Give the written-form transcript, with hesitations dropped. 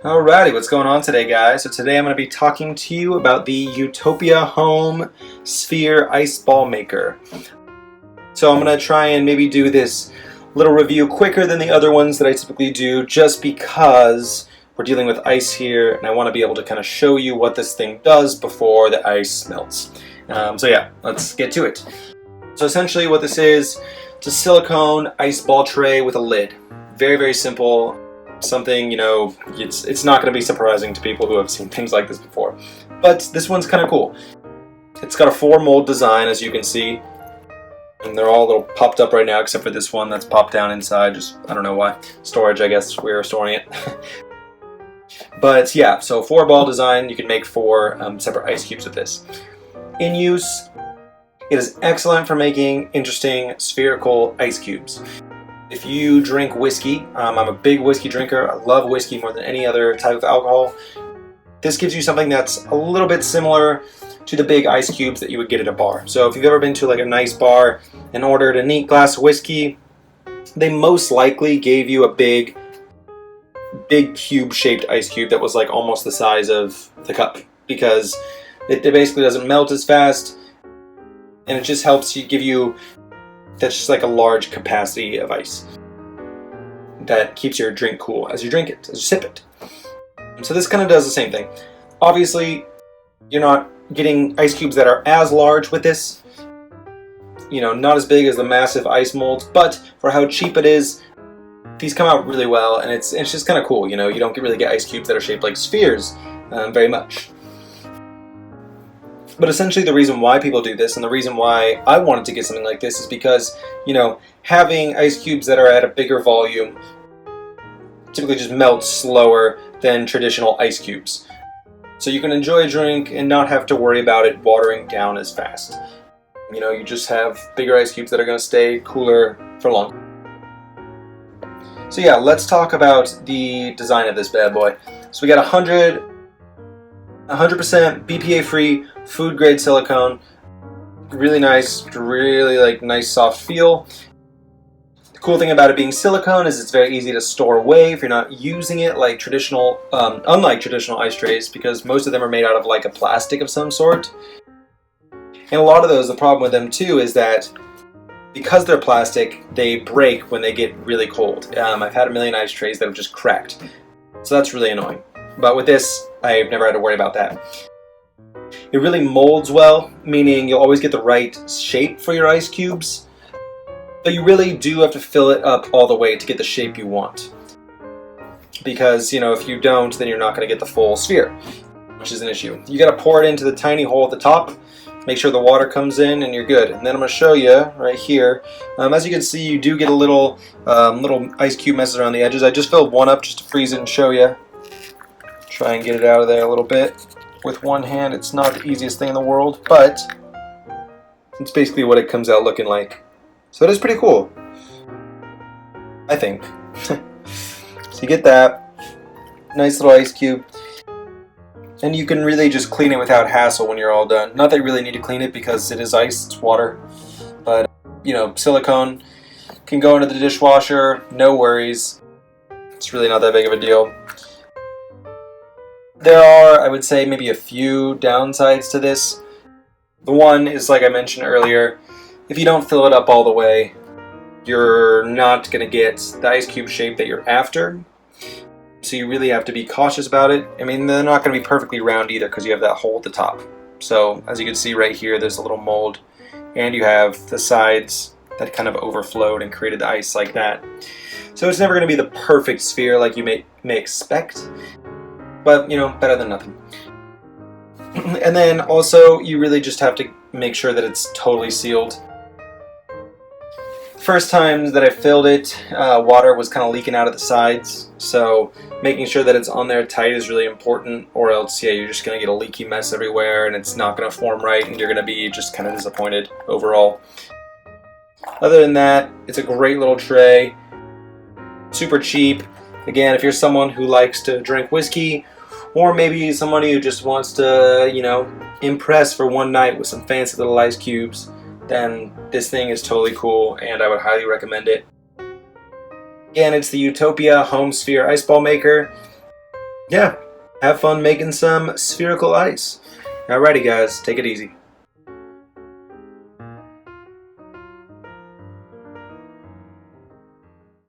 Alrighty, what's going on today, guys? So today I'm going to be talking to you about the Utopia Home Sphere Ice Ball Maker. So I'm going to try and maybe do this little review quicker than the other ones that I typically do, just because we're dealing with ice here and I want to be able to kind of show you what this thing does before the ice melts. So yeah, let's get to it. So essentially what this is, it's a silicone ice ball tray with a lid. Very, very simple. Something, it's not going to be surprising to people who have seen things like this before. But this one's kind of cool. It's got a 4-mold design, as you can see. And they're all a little popped up right now, except for this one that's popped down inside. Just, I don't know why. Storage, I guess. We're storing it. But yeah, so 4-ball design. You can make 4 separate ice cubes with this. In use, it is excellent for making interesting spherical ice cubes. If you drink whiskey, I'm a big whiskey drinker. I love whiskey more than any other type of alcohol. This gives you something that's a little bit similar to the big ice cubes that you would get at a bar. So if you've ever been to like a nice bar and ordered a neat glass of whiskey, they most likely gave you a big cube-shaped ice cube that was like almost the size of the cup, because it basically doesn't melt as fast, and it just helps you give you. That's just like a large capacity of ice that keeps your drink cool as you drink it, as you sip it. So this kind of does the same thing. Obviously, you're not getting ice cubes that are as large with this. Not as big as the massive ice molds, but for how cheap it is, these come out really well, and it's just kind of cool. You don't really get ice cubes that are shaped like spheres very much. But essentially the reason why people do this, and the reason why I wanted to get something like this, is because, having ice cubes that are at a bigger volume typically just melts slower than traditional ice cubes. So you can enjoy a drink and not have to worry about it watering down as fast. You just have bigger ice cubes that are going to stay cooler for longer. So yeah, let's talk about the design of this bad boy. So we got 100% BPA-free food-grade silicone. Really nice, really nice soft feel. The cool thing about it being silicone is it's very easy to store away if you're not using it like traditional, unlike traditional ice trays, because most of them are made out of like a plastic of some sort. And a lot of those, the problem with them too is that because they're plastic, they break when they get really cold. I've had a million ice trays that have just cracked. So that's really annoying. But with this, I've never had to worry about that. It really molds well, meaning you'll always get the right shape for your ice cubes. But you really do have to fill it up all the way to get the shape you want. Because, if you don't, then you're not going to get the full sphere, which is an issue. You got to pour it into the tiny hole at the top, make sure the water comes in, and you're good. And then I'm going to show you right here. As you can see, you do get a little ice cube messes around the edges. I just filled one up just to freeze it and show you. Try and get it out of there a little bit. With one hand, it's not the easiest thing in the world, but it's basically what it comes out looking like. So it is pretty cool, I think. So you get that. Nice little ice cube. And you can really just clean it without hassle when you're all done. Not that you really need to clean it because it is ice, it's water. But, silicone can go into the dishwasher, no worries. It's really not that big of a deal. There are, I would say, maybe a few downsides to this. The one is, like I mentioned earlier, if you don't fill it up all the way, you're not going to get the ice cube shape that you're after. So you really have to be cautious about it. I mean, they're not going to be perfectly round either because you have that hole at the top. So as you can see right here, there's a little mold, and you have the sides that kind of overflowed and created the ice like that. So it's never going to be the perfect sphere like you may expect. But, better than nothing. And then also, you really just have to make sure that it's totally sealed. First times that I filled it, water was kind of leaking out of the sides. So making sure that it's on there tight is really important, or else, you're just going to get a leaky mess everywhere and it's not going to form right and you're going to be just kind of disappointed overall. Other than that, it's a great little tray. Super cheap. Again, if you're someone who likes to drink whiskey, or maybe somebody who just wants to, impress for one night with some fancy little ice cubes, then this thing is totally cool and I would highly recommend it. Again, it's the Utopia Home Sphere Ice Ball Maker. yeah, have fun making some spherical ice. Alrighty guys, take it easy.